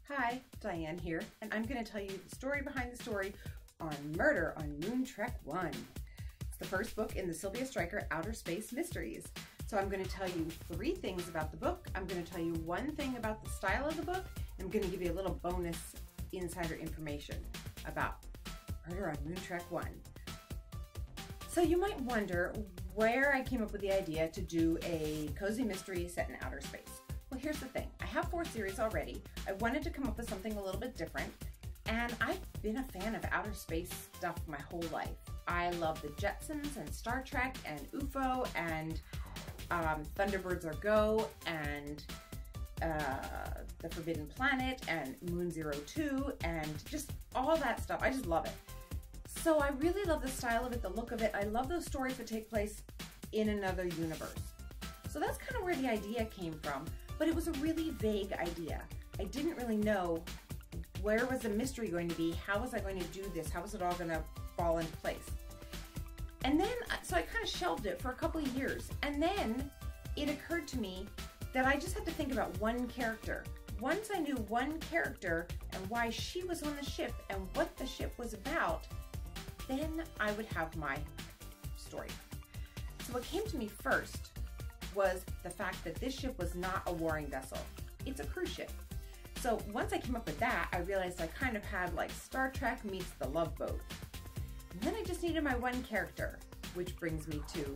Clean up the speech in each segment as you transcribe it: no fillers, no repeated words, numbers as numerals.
Hi, Diane here, and I'm going to tell you the story behind the story on Murder on Moon Trek 1. It's the first book in the Sylvia Stryker Outer Space Mysteries. So I'm going to tell you 3 things about the book. I'm going to tell you 1 thing about the style of the book. I'm going to give you a little bonus insider information about Murder on Moon Trek 1. So you might wonder where I came up with the idea to do a cozy mystery set in outer space. Well, here's the thing. I have 4 series already. I wanted to come up with something a little bit different, and I've been a fan of outer space stuff my whole life. I love the Jetsons and Star Trek and UFO and Thunderbirds Are Go and The Forbidden Planet and Moon 02 and just all that stuff. I just love it. So I really love the style of it, the look of it. I love those stories that take place in another universe. So that's kind of where the idea came from, but it was a really vague idea. I didn't really know where was the mystery going to be, how was I going to do this, how was it all going to fall into place. And then, so I kind of shelved it for a couple of years, and then it occurred to me that I just had to think about one character. Once I knew one character and why she was on the ship and what the ship was about, then I would have my story. So what came to me first was the fact that this ship was not a warring vessel. It's a cruise ship. So once I came up with that, I realized I kind of had like Star Trek meets the Love Boat. And then I just needed my one character, which brings me to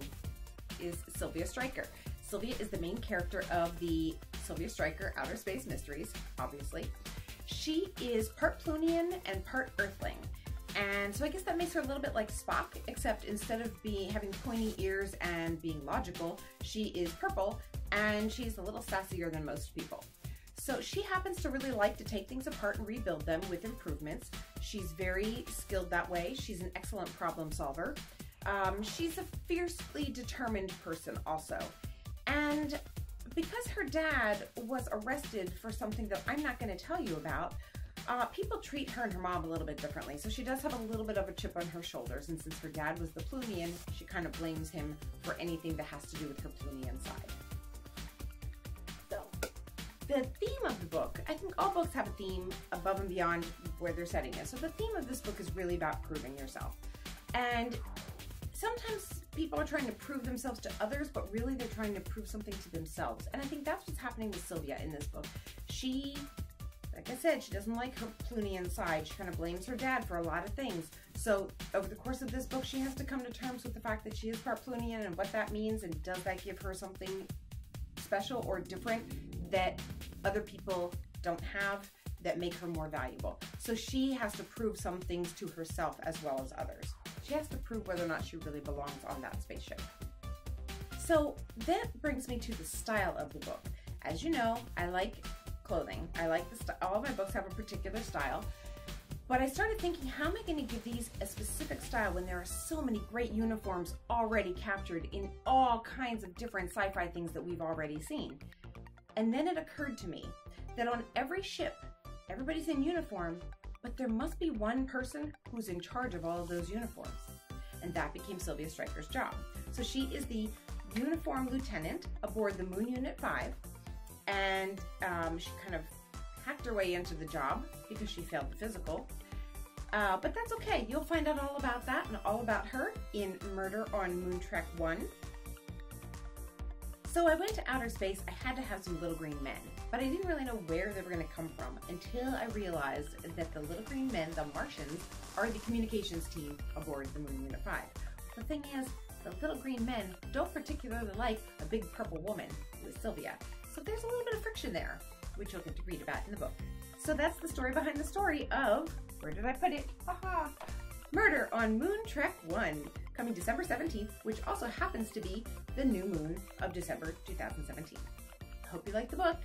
is Sylvia Stryker. Sylvia is the main character of the Sylvia Stryker Outer Space Mysteries, obviously. She is part Plutonian and part Earthling. And so I guess that makes her a little bit like Spock, except instead of having pointy ears and being logical, she is purple and she's a little sassier than most people. So she happens to really like to take things apart and rebuild them with improvements. She's very skilled that way. She's an excellent problem solver. She's a fiercely determined person also. And because her dad was arrested for something that I'm not going to tell you about, people treat her and her mom a little bit differently. So she does have a little bit of a chip on her shoulders. And since her dad was the Plutonian, she kind of blames him for anything that has to do with her Plutonian side. So the theme of the book, I think all books have a theme above and beyond where their setting is. So the theme of this book is really about proving yourself. And sometimes people are trying to prove themselves to others, but really they're trying to prove something to themselves. And I think that's what's happening with Sylvia in this book. She, like I said, she doesn't like her Plutonian side. She kind of blames her dad for a lot of things. So over the course of this book, she has to come to terms with the fact that she is part Plutonian and what that means, and does that give her something special or different that other people don't have that make her more valuable. So she has to prove some things to herself as well as others. She has to prove whether or not she really belongs on that spaceship. So that brings me to the style of the book. As you know, I like clothing. I like all of my books have a particular style, but I started thinking, how am I going to give these a specific style when there are so many great uniforms already captured in all kinds of different sci-fi things that we've already seen? And then it occurred to me that on every ship, everybody's in uniform, but there must be one person who's in charge of all of those uniforms. And that became Sylvia Stryker's job. So she is the uniform lieutenant aboard the Moon Unit 5. And she kind of hacked her way into the job because she failed the physical. But that's okay. You'll find out all about that and all about her in Murder on Moon Trek 1. So I went to outer space. I had to have some little green men, but I didn't really know where they were going to come from until I realized that the little green men, the Martians, are the communications team aboard the Moon Unit 5. The thing is, the little green men don't particularly like a big purple woman who is Sylvia. So there's a little bit of friction there, which you'll get to read about in the book. So that's the story behind the story of, where did I put it? Haha! Murder on Moon Trek 1, coming December 17th, which also happens to be the new moon of December 2017. Hope you like the book.